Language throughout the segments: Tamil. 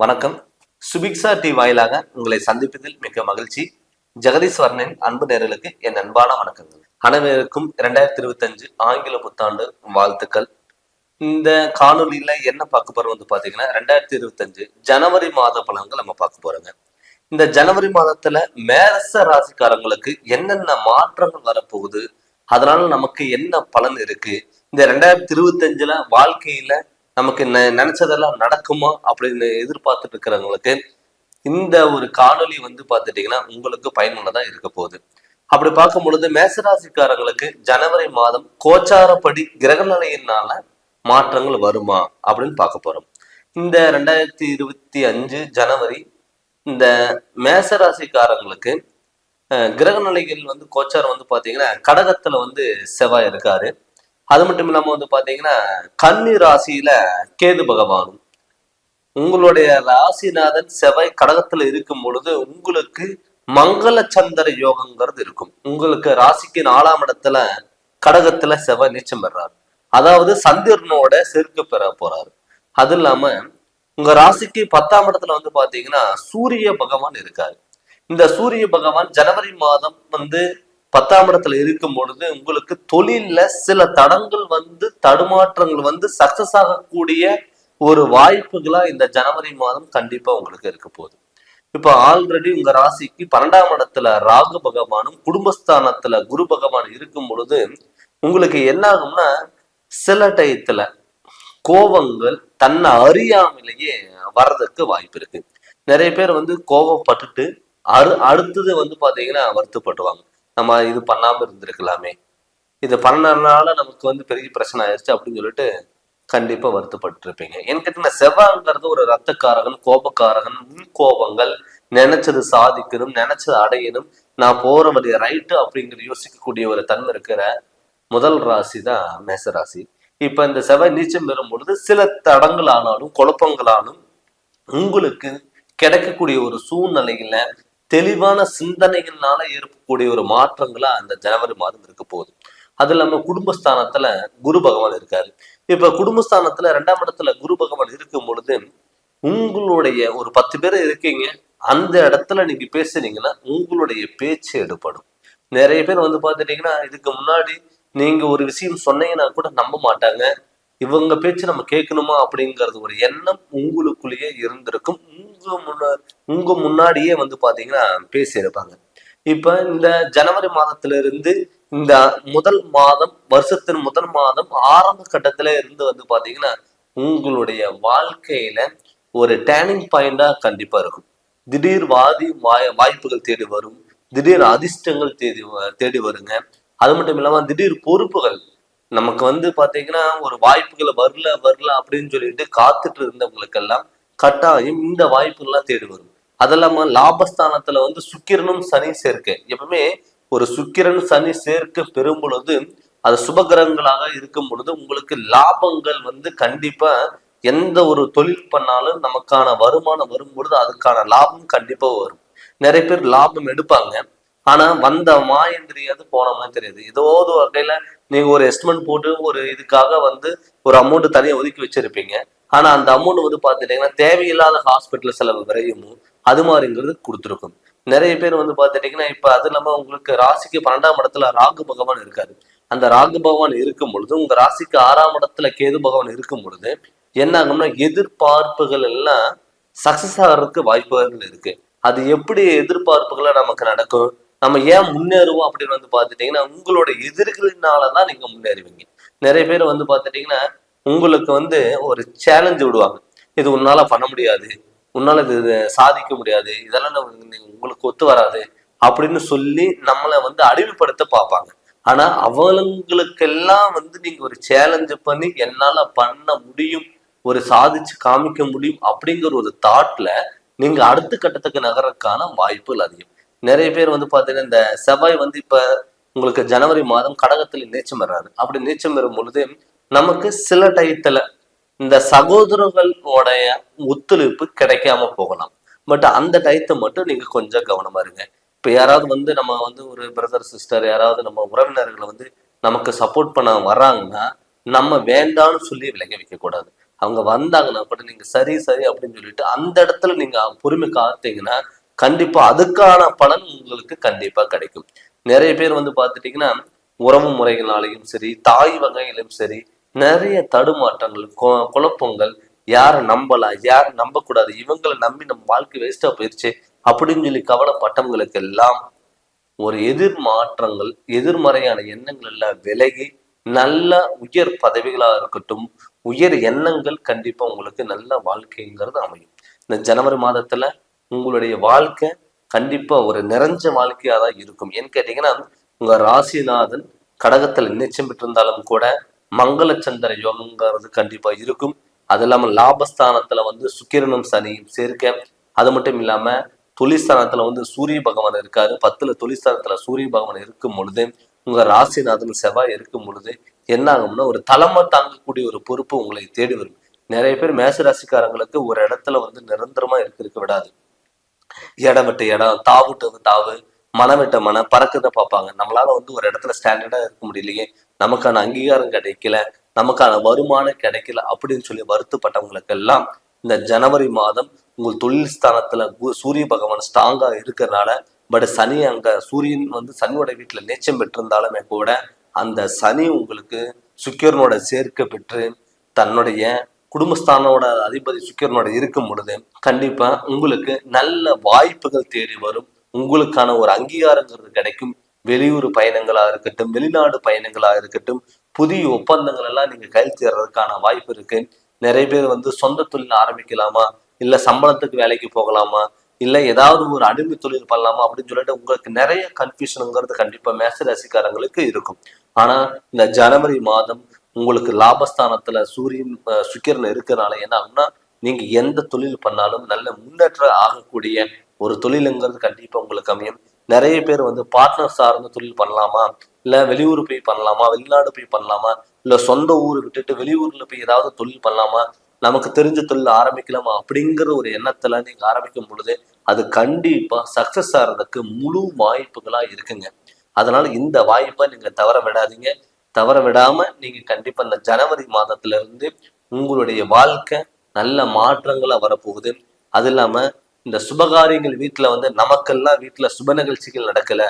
வணக்கம். சுபிக்ஷா டி வாயிலாக உங்களை சந்திப்பதில் மிக்க மகிழ்ச்சி. ஜெகதீஸ்வரனின் அன்பு நேயர்களுக்கு என் அன்பான வணக்கங்கள். அனைவருக்கும் 2025 ஆங்கில புத்தாண்டு வாழ்த்துக்கள். இந்த காணொலியில என்ன பார்க்க போறோம் பாத்தீங்கன்னா 2025 ஜனவரி மாத பலன்கள் நம்ம பார்க்க போறோங்க. இந்த ஜனவரி மாதத்துல மேச ராசிக்காரங்களுக்கு என்னென்ன மாற்றங்கள் வரப்போகுது, அதனால நமக்கு என்ன பலன் இருக்கு, இந்த 2025 வாழ்க்கையில நமக்கு நினைச்சதெல்லாம் நடக்குமா அப்படின்னு எதிர்பார்த்துட்டு இருக்கிறவங்களுக்கு இந்த ஒரு காணொலி பார்த்துட்டீங்கன்னா உங்களுக்கு பயனுள்ளதா இருக்க போகுது. அப்படி பார்க்கும் பொழுது மேசராசிக்காரங்களுக்கு ஜனவரி மாதம் கோச்சாரப்படி கிரக நிலையினால மாற்றங்கள் வருமா அப்படின்னு பார்க்க போறோம். இந்த 2025 ஜனவரி இந்த மேசராசிக்காரங்களுக்கு கிரக நிலைகள் கோச்சாரம் பாத்தீங்கன்னா கடகத்துல செவ்வாய் இருக்காரு. அது மட்டும் இல்லாம பாத்தீங்கன்னா கன்னி ராசியில கேது பகவானும், உங்களுடைய ராசிநாதன் செவ்வாய் கடகத்துல இருக்கும் பொழுது உங்களுக்கு மங்கள சந்திர யோகங்கிறது இருக்கும். உங்களுக்கு ராசிக்கு 4ஆம் இடத்துல கடகத்துல செவ்வாய் நீச்சம் பெறாரு, அதாவது சந்திரனோட செருக்கு பெற போறாரு. அது இல்லாம உங்க ராசிக்கு 10ஆம் இடத்துல பாத்தீங்கன்னா சூரிய பகவான் இருக்காரு. இந்த சூரிய பகவான் ஜனவரி மாதம் 10ஆம் இடத்துல இருக்கும் பொழுது உங்களுக்கு தொழில்ல சில தடங்கள் தடுமாற்றங்கள் சக்சஸ் ஆகக்கூடிய ஒரு வாய்ப்புகளா இந்த ஜனவரி மாதம் கண்டிப்பா உங்களுக்கு இருக்க போகுது. இப்ப ஆல்ரெடி உங்க ராசிக்கு 12ஆம் இடத்துல ராகு பகவானும் குடும்பஸ்தானத்துல குரு பகவான் இருக்கும் பொழுது உங்களுக்கு என்ன ஆகும்னா சில டயத்துல கோபங்கள் தன்னை அறியாமலேயே வர்றதுக்கு வாய்ப்பு இருக்கு. நிறைய பேர் கோபப்பட்டுட்டு அடுத்தது பாத்தீங்கன்னா வருத்தப்படுவாங்க. நம்ம இது பண்ணாம இருந்திருக்கலாமே, இது பண்ணனால நமக்கு பெரிய பிரச்சனை ஆயிடுச்சு அப்படின்னு சொல்லிட்டு கண்டிப்பா வருத்தப்பட்டு இருப்பீங்க. ஏன்னு கேட்டீங்கன்னா செவ்வாய்ங்கிறது ஒரு ரத்தக்காரகன், கோபக்காரகன், கோபங்கள், நினைச்சது சாதிக்கணும், நினைச்சது அடையணும், நான் போற வழி ரைட்டு அப்படிங்கிற யோசிக்கக்கூடிய ஒரு தன்மை இருக்கிற முதல் ராசி தான் மேசராசி. இப்ப இந்த செவ்வாய் நீச்சம் பெறும் பொழுது சில தடங்கள் ஆனாலும் குழப்பங்களாலும் உங்களுக்கு கிடைக்கக்கூடிய ஒரு சூழ்நிலையில தெளிவான சிந்தனைகள்னால ஏற்படக்கூடிய ஒரு மாற்றங்களா அந்த ஜனவரி மாதம் இருக்க போகுது. அது இல்லாம குடும்பஸ்தானத்துல குரு பகவான் இருக்காரு. இப்ப குடும்பஸ்தானத்துல 2ஆம் இடத்துல குரு பகவான் இருக்கும் பொழுது உங்களுடைய ஒரு 10 பேர் இருக்கீங்க, அந்த இடத்துல நீங்க பேசுனீங்கன்னா உங்களுடைய பேச்சு எடுப்படும். நிறைய பேர் பாத்துட்டீங்கன்னா இதுக்கு முன்னாடி நீங்க ஒரு விஷயம் சொன்னீங்கன்னா கூட நம்ப மாட்டாங்க. இவங்க பேச்சு நம்ம கேட்கணுமா அப்படிங்கிறது ஒரு எண்ணம் உங்களுக்குள்ளேயே இருந்திருக்கும். உங்க முன்னாடியே பாத்தீங்கன்னா பேசியிருப்பாங்க. இப்ப இந்த ஜனவரி மாதத்துல இருந்து இந்த முதல் மாதம், வருஷத்தின் முதல் மாதம் ஆரம்ப கட்டத்துல இருந்து பாத்தீங்கன்னா உங்களுடைய வாழ்க்கையில ஒரு டேர்னிங் பாயிண்டா கண்டிப்பா இருக்கும். திடீர் வாய்ப்புகள் தேடி வரும், திடீர் அதிர்ஷ்டங்கள் தேடி வருங்க. அது மட்டும் இல்லாம திடீர் பொறுப்புகள் நமக்கு பாத்தீங்கன்னா ஒரு வாய்ப்புகளை வரல அப்படின்னு சொல்லிட்டு காத்துட்டு இருந்தவங்களுக்கெல்லாம் கட்டாயம் இந்த வாய்ப்புகள்லாம் தேடி வரும். அது இல்லாம லாபஸ்தானத்துல சுக்கிரனும் சனி சேர்க்கை, எப்பவுமே ஒரு சுக்கிரன் சனி சேர்க்கை பெறும் பொழுது அது சுபகிரகங்களாக இருக்கும் பொழுது உங்களுக்கு லாபங்கள் கண்டிப்பா எந்த ஒரு தொழில் பண்ணாலும் நமக்கான வருமானம் வரும் பொழுது அதுக்கான லாபம் கண்டிப்பா வரும். நிறைய பேர் லாபம் எடுப்பாங்க, ஆனா வந்த மாயம் தெரியாது, போனோம்னா தெரியாது. ஏதோ ஒரு வகையில நீங்க ஒரு எஸ்டிமேட் போட்டு ஒரு இதுக்காக ஒரு அமௌண்ட் தனியா ஒதுக்கி வச்சிருப்பீங்க. ஆனா அந்த அமௌண்ட் பாத்துட்டீங்கன்னா தேவையில்லாத ஹாஸ்பிட்டல் செலவு விரையுமோ அது மாதிரிங்கிறது கொடுத்துருக்கும். நிறைய பேர் பாத்துட்டீங்கன்னா இப்ப அது இல்லாம உங்களுக்கு ராசிக்கு 12ஆம் இடத்துல ராகு பகவான் இருக்காரு. அந்த ராகு பகவான் இருக்கும் பொழுது உங்க ராசிக்கு 6ஆம் இடத்துல கேது பகவான் இருக்கும் பொழுது என்ன ஆகும்னா எதிர்பார்ப்புகள் எல்லாம் சக்சஸ் ஆகிறதுக்கு வாய்ப்புகள் இருக்கு. அது எப்படி எதிர்பார்ப்புகளை நமக்கு நடக்கும், நம்ம ஏன் முன்னேறுவோம் அப்படின்னு பாத்துட்டீங்கன்னா உங்களோட எதிரிகளினாலதான் நீங்க முன்னேறுவீங்க. நிறைய பேர் பாத்துட்டீங்கன்னா உங்களுக்கு ஒரு சேலஞ்சு விடுவாங்க, இது உன்னால பண்ண முடியாது, உன்னால இது சாதிக்க முடியாது, இதெல்லாம் உங்களுக்கு ஒத்து வராது அப்படின்னு சொல்லி நம்மளை அழிவுபடுத்த பார்ப்பாங்க. ஆனா அவங்களுக்கெல்லாம் நீங்க ஒரு சேலஞ்சு பண்ணி என்னால பண்ண முடியும், ஒரு சாதிச்சு காமிக்க முடியும் அப்படிங்கிற ஒரு தாட்ல நீங்க அடுத்த கட்டத்துக்கு நகரக்கான வாய்ப்புகள் அதிகம். நிறைய பேர் பாத்தீங்கன்னா இந்த செவ்வாய் இப்ப உங்களுக்கு ஜனவரி மாதம் கடகத்துல நீச்சம் வர்றாரு. அப்படி நீச்சம் வரும் பொழுது நமக்கு சில டயத்துல இந்த சகோதரர்களுடைய ஒத்துழைப்பு கிடைக்காம போகலாம். பட் அந்த டயத்தை மட்டும் நீங்க கொஞ்சம் கவனமா இருங்க. இப்ப யாராவது நம்ம ஒரு பிரதர் சிஸ்டர் யாராவது நம்ம உறவினர்களை நமக்கு சப்போர்ட் பண்ண வர்றாங்கன்னா நம்ம வேண்டாம்னு சொல்லி விலகி வைக்க கூடாது. அவங்க வந்தாங்கன்னா கூட நீங்க சரி சரி அப்படின்னு சொல்லிட்டு அந்த இடத்துல நீங்க பொறுமை காத்தீங்கன்னா கண்டிப்பா அதுக்கான பலன் உங்களுக்கு கண்டிப்பா கிடைக்கும். நிறைய பேர் வந்து பார்த்துட்டீங்கன்னா உறவு முறைகளாலையும் சரி, தாய் வகையிலும் சரி, நிறைய தடுமாற்றங்கள், குழப்பங்கள், யாரை நம்பலாம், யாரை நம்பக்கூடாது, இவங்களை நம்பி நம்ம வாழ்க்கை வேஸ்டா போயிடுச்சு அப்படின்னு சொல்லி கவலைப்பட்டவங்களுக்கு எல்லாம் ஒரு எதிர் மாற்றங்கள், எதிர்மறையான எண்ணங்கள் எல்லாம் விலகி நல்ல உயர் பதவிகளா இருக்கட்டும், உயர் எண்ணங்கள் கண்டிப்பா உங்களுக்கு நல்ல வாழ்க்கைங்கிறது அமையும். இந்த ஜனவரி மாதத்துல உங்களுடைய வாழ்க்கை கண்டிப்பா ஒரு நிறைஞ்ச வாழ்க்கையா தான் இருக்கும். ஏன்னு கேட்டீங்கன்னா உங்க ராசிநாதன் கடகத்துல நிச்சயம் பெற்றிருந்தாலும் கூட மங்களச்சந்திர யோகங்கிறது கண்டிப்பா இருக்கும். அது இல்லாம லாபஸ்தானத்துல வந்து சுக்கிரனும் சனியும் சேர்க்க, அது மட்டும் இல்லாம தொழிற்ஸ்தானத்துல வந்து சூரிய பகவான் இருக்காரு. 10ல தொழிற்ஸ்தானத்துல சூரிய பகவான் இருக்கும் பொழுது உங்க ராசிநாதன் செவ்வாய் இருக்கும் பொழுது என்ன ஆகும்னா ஒரு தலைமை தாங்கக்கூடிய ஒரு பொறுப்பு உங்களை தேடி வரும். நிறைய பேர் மேச ராசிக்காரங்களுக்கு ஒரு இடத்துல வந்து நிரந்தரமா இருக்க விடாது. இடம் விட்டு இடம், தாவுட்டு தாவு, மனம் விட்ட மனம் பறக்கத பார்ப்பாங்க. நம்மளால வந்து ஒரு இடத்துல ஸ்டாண்டர்டா இருக்க முடியலையே, நமக்கான அங்கீகாரம் கிடைக்கல, நமக்கான வருமானம் கிடைக்கல அப்படின்னு சொல்லி வருத்தப்பட்டவங்களுக்கு எல்லாம் இந்த ஜனவரி மாதம் உங்கள் தொழில் ஸ்தானத்துல சூரிய பகவான் ஸ்ட்ராங்கா இருக்கிறதுனால, பட் சனி அங்க சூரியன் வந்து சனியோட வீட்டுல நீச்சம் பெற்றிருந்தாலுமே கூட அந்த சனி உங்களுக்கு சுக்கிரனோட சேர்க்கை பெற்று தன்னுடைய குடும்பஸ்தானோட அதிபதி சுக்கிரனோட இருக்கும் பொழுது கண்டிப்பா உங்களுக்கு நல்ல வாய்ப்புகள் தேடி வரும். உங்களுக்கான ஒரு அங்கீகாரங்கிறது கிடைக்கும். வெளியூர் பயணங்களா இருக்கட்டும், வெளிநாடு பயணங்களா இருக்கட்டும், புதிய ஒப்பந்தங்கள் எல்லாம் நீங்க கையெழுத்திடுறதுக்கான வாய்ப்பு இருக்கு. நிறைய பேர் வந்து சொந்த தொழில் ஆரம்பிக்கலாமா, இல்ல சம்பளத்துக்கு வேலைக்கு போகலாமா, இல்ல ஏதாவது ஒரு அடிமை தொழில் பண்ணலாமா அப்படின்னு சொல்லிட்டு உங்களுக்கு நிறைய கன்ஃபியூஷனுங்கிறது கண்டிப்பா மேச ராசிக்காரங்களுக்கு இருக்கும். ஆனா இந்த ஜனவரி மாதம் உங்களுக்கு லாபஸ்தானத்துல சூரியன் சுக்கிரன் இருக்கிறனால என்ன ஆகும்னா நீங்க எந்த தொழில் பண்ணாலும் நல்ல முன்னேற்றம் ஆகக்கூடிய ஒரு தொழிலுங்கிறது கண்டிப்பா உங்களுக்கு அமையும். நிறைய பேர் வந்து பார்ட்னர் சார்ந்த தொழில் பண்ணலாமா, இல்ல வெளியூர் போய் பண்ணலாமா, வெளிநாடு போய் பண்ணலாமா, இல்ல சொந்த ஊர் விட்டுட்டு வெளியூர்ல போய் ஏதாவது தொழில் பண்ணலாமா, நமக்கு தெரிஞ்ச தொழில் ஆரம்பிக்கலாமா அப்படிங்கிற ஒரு எண்ணத்துல நீங்க ஆரம்பிக்கும் பொழுது அது கண்டிப்பா சக்சஸ் ஆகிறதுக்கு முழு வாய்ப்புகளா இருக்குங்க. அதனால இந்த வாய்ப்பை நீங்க தவற விடாதீங்க. தவற விடாம நீங்க கண்டிப்பா இந்த ஜனவரி மாதத்துல இருந்து உங்களுடைய வாழ்க்கை நல்ல மாற்றங்களா வரப்போகுது. அது இல்லாம இந்த சுபகாரியங்கள் வீட்டுல வந்து நமக்கெல்லாம் வீட்டுல சுப நிகழ்ச்சிகள் நடக்கல,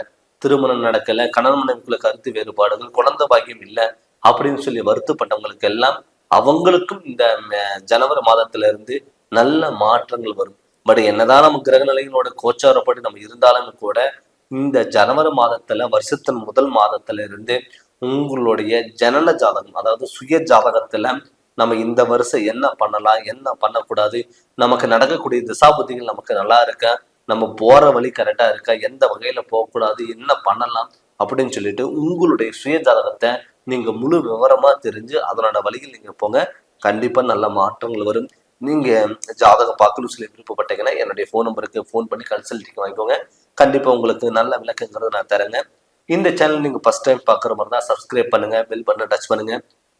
திருமணம் நடக்கல, கணவன் மனைவிக்குள்ள கருத்து வேறுபாடுகள், குழந்தை பாக்கியம் இல்லை அப்படின்னு சொல்லி வருத்தப்பட்டவங்களுக்கு எல்லாம் அவங்களுக்கும் இந்த ஜனவரி மாதத்துல இருந்து நல்ல மாற்றங்கள் வரும். பட் என்னதான் நம்ம கிரக நிலைகளோட கோச்சாரப்படி நம்ம இருந்தாலும் கூட இந்த ஜனவரி மாதத்துல வருஷத்தின் முதல் மாதத்துல இருந்து உங்களுடைய ஜனன ஜாதகம், அதாவது சுய ஜாதகத்துல நம்ம இந்த வருஷம் என்ன பண்ணலாம், என்ன பண்ணக்கூடாது, நமக்கு நடக்கக்கூடிய திசாபுத்திகள் நமக்கு நல்லா இருக்கா, நம்ம போற வழி கரெக்டா இருக்கா, எந்த வகையில போகக்கூடாது, என்ன பண்ணலாம் அப்படின்னு சொல்லிட்டு உங்களுடைய சுய ஜாதகத்தை நீங்க முழு விவரமா தெரிஞ்சு அதனோட வழியில் நீங்க போங்க. கண்டிப்பா நல்ல மாற்றங்கள் வரும். நீங்க ஜாதகம் பார்க்கணும்னு சொல்லி விருப்பப்பட்டீங்கன்னா என்னுடைய ஃபோன் நம்பருக்கு ஃபோன் பண்ணி கன்சல்டிங் வாங்கிக்கோங்க. கண்டிப்பா உங்களுக்கு நல்ல விளக்கங்கிறத நான் தரேங்க. இந்த சேனல் நீங்க ஃபர்ஸ்ட் டைம் பாக்குற மாதிரி தான் சப்ஸ்கிரைப் பண்ணுங்க, பெல் பட்டனை டச் பண்ணுங்க,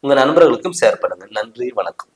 உங்க நண்பர்களுக்கும் ஷேர் பண்ணுங்க. நன்றி, வணக்கம்.